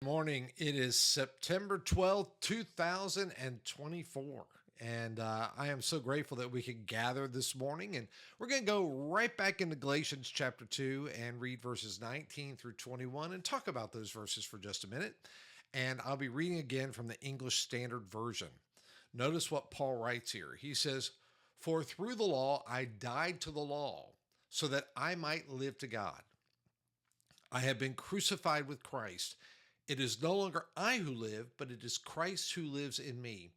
Morning. It is September 12th, 2024. And I am so grateful that we could gather this morning. And we're going to go right back into Galatians chapter 2 and read verses 19 through 21 and talk about those verses for just a minute. And I'll be reading again from the English Standard Version. Notice what Paul writes here. He says, "For through the law I died to the law, so that I might live to God. I have been crucified with Christ. It is no longer I who live, but it is Christ who lives in me.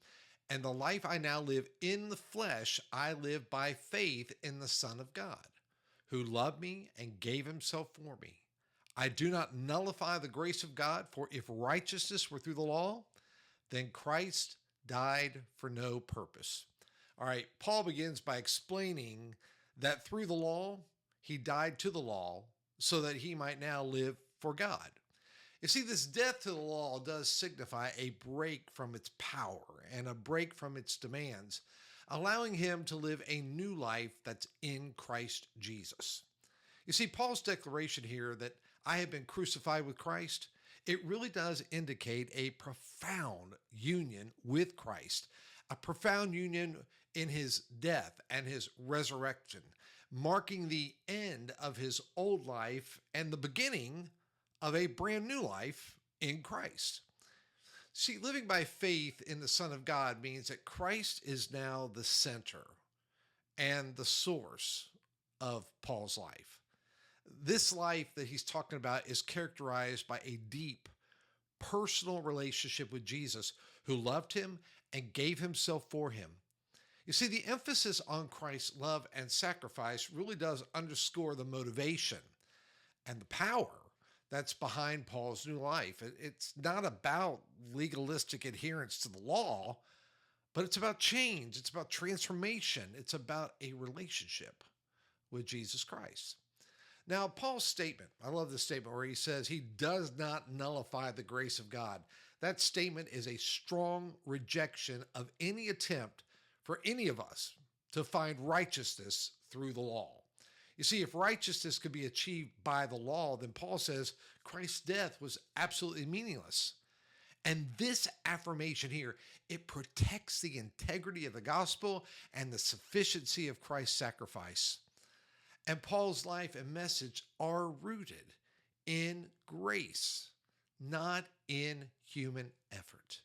And the life I now live in the flesh, I live by faith in the Son of God, who loved me and gave himself for me. I do not nullify the grace of God, for if righteousness were through the law, then Christ died for no purpose." All right, Paul begins by explaining that through the law, he died to the law so that he might now live for God. You see, this death to the law does signify a break from its power and a break from its demands, allowing him to live a new life that's in Christ Jesus. You see, Paul's declaration here that I have been crucified with Christ, it really does indicate a profound union with Christ, a profound union in his death and his resurrection, marking the end of his old life and the beginning of a brand new life in Christ. See, living by faith in the Son of God means that Christ is now the center and the source of Paul's life. This life that he's talking about is characterized by a deep, personal relationship with Jesus, who loved him and gave himself for him. You see, the emphasis on Christ's love and sacrifice really does underscore the motivation and the power that's behind Paul's new life. It's not about legalistic adherence to the law, but it's about change. It's about transformation. It's about a relationship with Jesus Christ. Now, Paul's statement, I love this statement where he says he does not nullify the grace of God. That statement is a strong rejection of any attempt for any of us to find righteousness through the law. You see, if righteousness could be achieved by the law, then Paul says Christ's death was absolutely meaningless. And this affirmation here, it protects the integrity of the gospel and the sufficiency of Christ's sacrifice. And Paul's life and message are rooted in grace, not in human effort.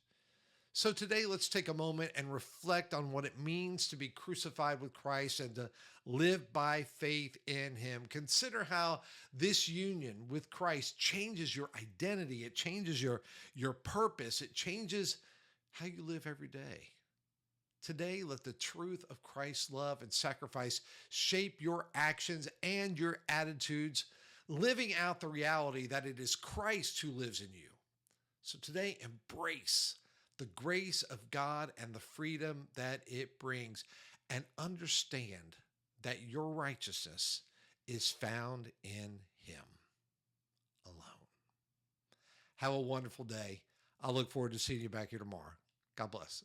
So today, let's take a moment and reflect on what it means to be crucified with Christ and to live by faith in him. Consider how this union with Christ changes your identity. It changes your purpose. It changes how you live every day. Today, let the truth of Christ's love and sacrifice shape your actions and your attitudes, living out the reality that it is Christ who lives in you. So today, embrace the grace of God and the freedom that it brings, and understand that your righteousness is found in him alone. Have a wonderful day. I look forward to seeing you back here tomorrow. God bless.